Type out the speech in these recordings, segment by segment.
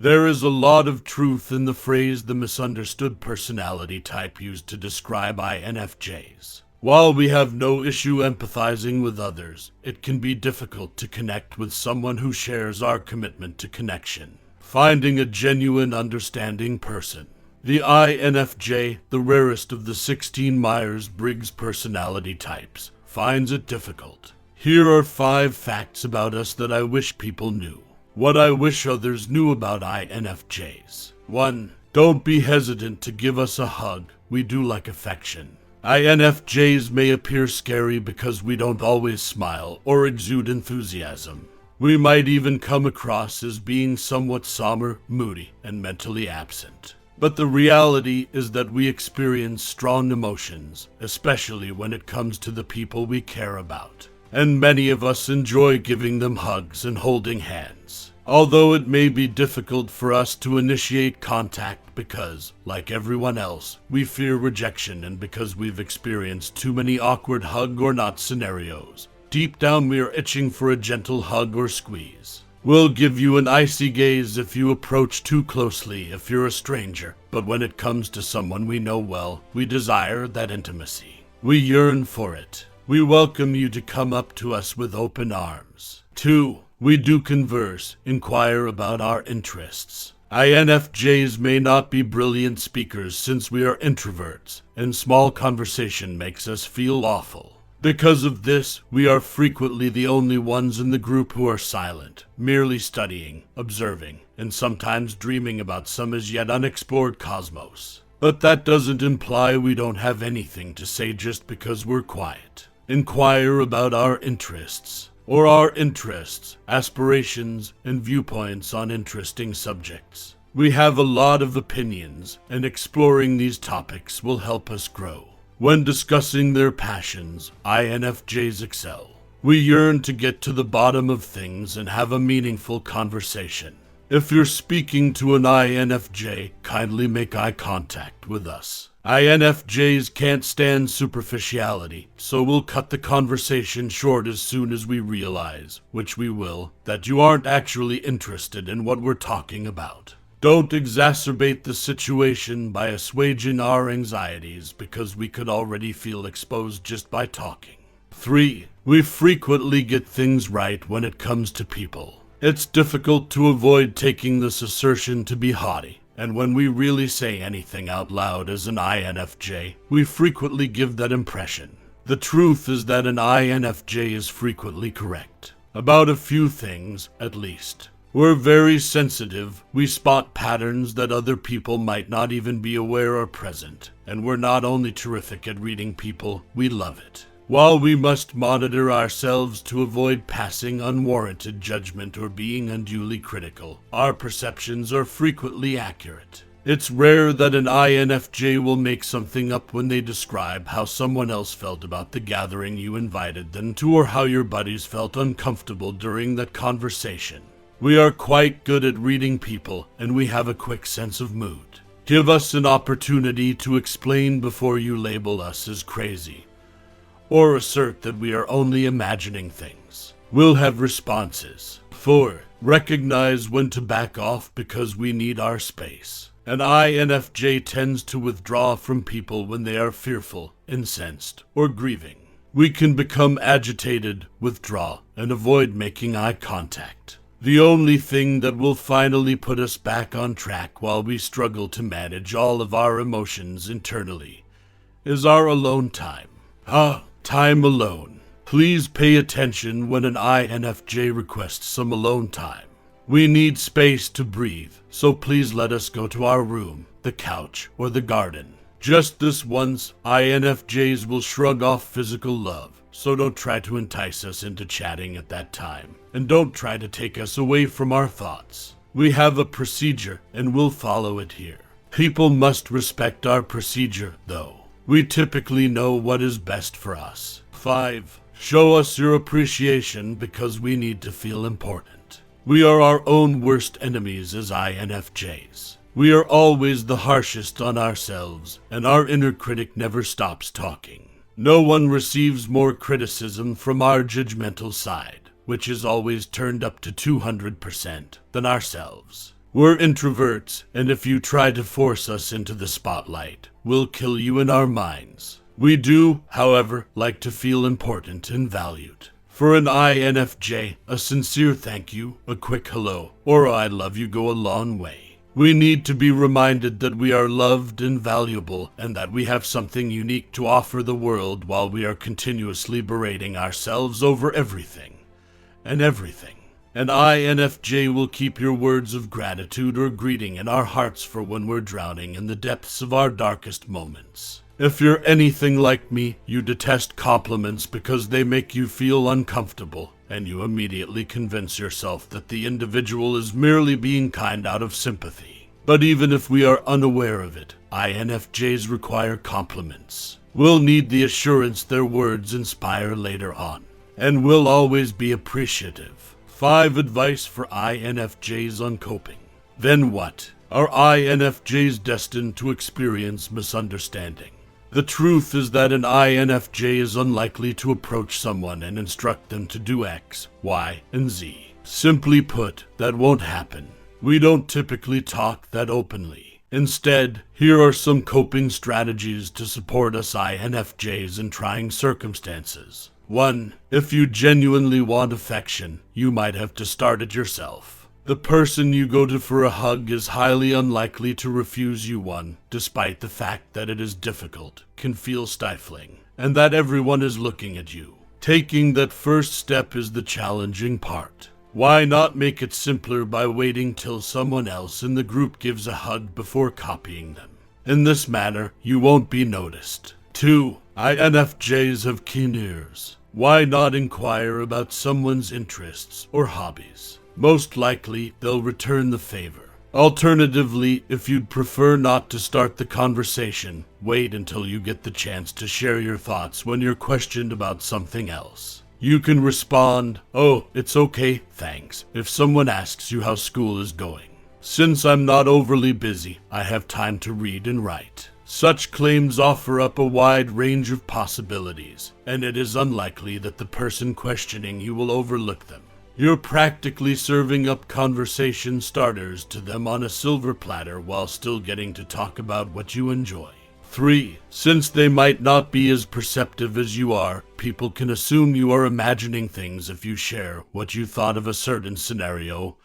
There is a lot of truth in the phrase the misunderstood personality type used to describe INFJs. While we have no issue empathizing with others, it can be difficult to connect with someone who shares our commitment to connection. Finding a genuine, understanding person. The INFJ, the rarest of the 16 MYERS-BRIGGS personality types, finds it difficult. Here are 5 facts about us that I wish people knew. What I wish others knew about INFJs. 1. Don't be hesitant to give us a hug. We do like affection. INFJs may appear scary because we don't always smile or exude enthusiasm. We might even come across as being somewhat somber, moody, and mentally absent. But the reality is that we experience strong emotions, especially when it comes to the people we care about. And many of us enjoy giving them hugs and holding hands. Although it may be difficult for us to initiate contact because, like everyone else, we fear rejection and because we've experienced too many awkward hug or not scenarios, deep down we are itching for a gentle hug or squeeze. We'll give you an icy gaze if you approach too closely if you're a stranger, but when it comes to someone we know well, we desire that intimacy. We yearn for it. We welcome you to come up to us with open arms. 2. We do converse, inquire about our interests. INFJs may not be brilliant speakers since we are introverts, and small conversation makes us feel awful. Because of this, we are frequently the only ones in the group who are silent, merely studying, observing, and sometimes dreaming about some as yet unexplored cosmos. But that doesn't imply we don't have anything to say just because we're quiet. Inquire about our interests, or our interests, aspirations, and viewpoints on interesting subjects. We have a lot of opinions, and exploring these topics will help us grow. When discussing their passions, INFJs excel. We yearn to get to the bottom of things and have a meaningful conversation. If you're speaking to an INFJ, kindly make eye contact with us. INFJs can't stand superficiality, so we'll cut the conversation short as soon as we realize, which we will, that you aren't actually interested in what we're talking about. Don't exacerbate the situation by assuaging our anxieties because we could already feel exposed just by talking. 3. We frequently get things right when it comes to people. It's difficult to avoid taking this assertion to be haughty, and when we really say anything out loud as an INFJ, we frequently give that impression. The truth is that an INFJ is frequently correct. About a few things, at least. We're very sensitive. We spot patterns that other people might not even be aware are present. And we're not only terrific at reading people, we love it. While we must monitor ourselves to avoid passing unwarranted judgment or being unduly critical, our perceptions are frequently accurate. It's rare that an INFJ will make something up when they describe how someone else felt about the gathering you invited them to or how your buddies felt uncomfortable during that conversation. We are quite good at reading people, and we have a quick sense of mood. Give us an opportunity to explain before you label us as crazy, or assert that we are only imagining things. We'll have responses. 4. Recognize when to back off because we need our space. An INFJ tends to withdraw from people when they are fearful, incensed, or grieving. We can become agitated, withdraw, and avoid making eye contact. The only thing that will finally put us back on track while we struggle to manage all of our emotions internally is our alone time. Time alone. Please pay attention when an INFJ requests some alone time. We need space to breathe, so please let us go to our room, the couch, or the garden. Just this once, INFJs will shrug off physical love, so don't try to entice us into chatting at that time, and don't try to take us away from our thoughts. We have a procedure, and we'll follow it here. People must respect our procedure, though. We typically know what is best for us. 5. Show us your appreciation because we need to feel important. We are our own worst enemies as INFJs. We are always the harshest on ourselves, and our inner critic never stops talking. No one receives more criticism from our judgmental side, which is always turned up to 200%, than ourselves. We're introverts, and if you try to force us into the spotlight, we'll kill you in our minds. We do, however, like to feel important and valued. For an INFJ, a sincere thank you, a quick hello, or I love you go a long way. We need to be reminded that we are loved and valuable, and that we have something unique to offer the world while we are continuously berating ourselves over everything and everything. An INFJ will keep your words of gratitude or greeting in our hearts for when we're drowning in the depths of our darkest moments. If you're anything like me, you detest compliments because they make you feel uncomfortable, and you immediately convince yourself that the individual is merely being kind out of sympathy. But even if we are unaware of it, INFJs require compliments. We'll need the assurance their words inspire later on, and we'll always be appreciative. 5 advice for INFJs on coping. Then what? Are INFJs destined to experience misunderstanding? The truth is that an INFJ is unlikely to approach someone and instruct them to do X, Y, and Z. Simply put, that won't happen. We don't typically talk that openly. Instead, here are some coping strategies to support us INFJs in trying circumstances. 1. If you genuinely want affection, you might have to start it yourself. The person you go to for a hug is highly unlikely to refuse you one, despite the fact that it is difficult, can feel stifling, and that everyone is looking at you. Taking that first step is the challenging part. Why not make it simpler by waiting till someone else in the group gives a hug before copying them? In this manner, you won't be noticed. 2. INFJs have keen ears. Why not inquire about someone's interests or hobbies? Most likely, they'll return the favor. Alternatively, if you'd prefer not to start the conversation, wait until you get the chance to share your thoughts when you're questioned about something else. You can respond, "Oh, it's okay, thanks," if someone asks you how school is going. "Since I'm not overly busy, I have time to read and write." Such claims offer up a wide range of possibilities, and it is unlikely that the person questioning you will overlook them. You're practically serving up conversation starters to them on a silver platter while still getting to talk about what you enjoy. 3. Since they might not be as perceptive as you are, people can assume you are imagining things if you share what you thought of a certain scenario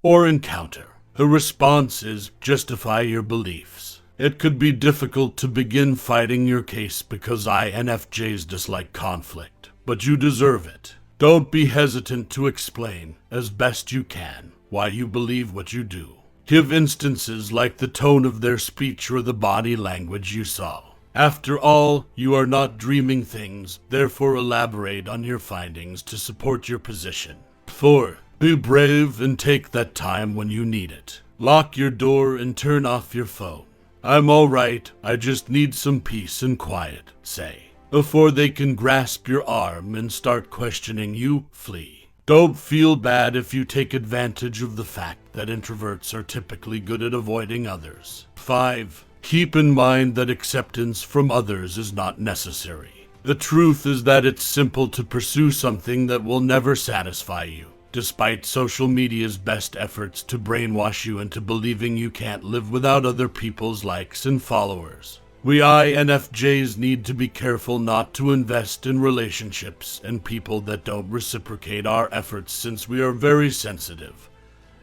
or encounter. The response is justify your beliefs. It could be difficult to begin fighting your case because INFJs dislike conflict, but you deserve it. Don't be hesitant to explain, as best you can, why you believe what you do. Give instances like the tone of their speech or the body language you saw. After all, you are not dreaming things, therefore elaborate on your findings to support your position. 4. Be brave and take that time when you need it. Lock your door and turn off your phone. "I'm all right, I just need some peace and quiet," say. Before they can grasp your arm and start questioning you, flee. Don't feel bad if you take advantage of the fact that introverts are typically good at avoiding others. 5. Keep in mind that acceptance from others is not necessary. The truth is that it's simple to pursue something that will never satisfy you, despite social media's best efforts to brainwash you into believing you can't live without other people's likes and followers. We INFJs need to be careful not to invest in relationships and people that don't reciprocate our efforts, since we are very sensitive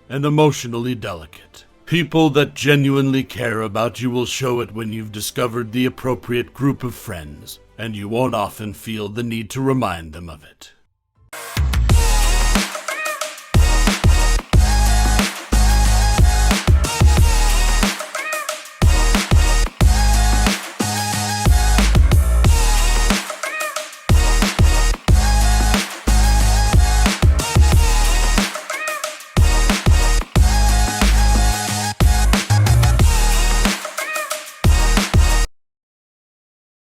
and emotionally delicate. People that genuinely care about you will show it when you've discovered the appropriate group of friends, and you won't often feel the need to remind them of it.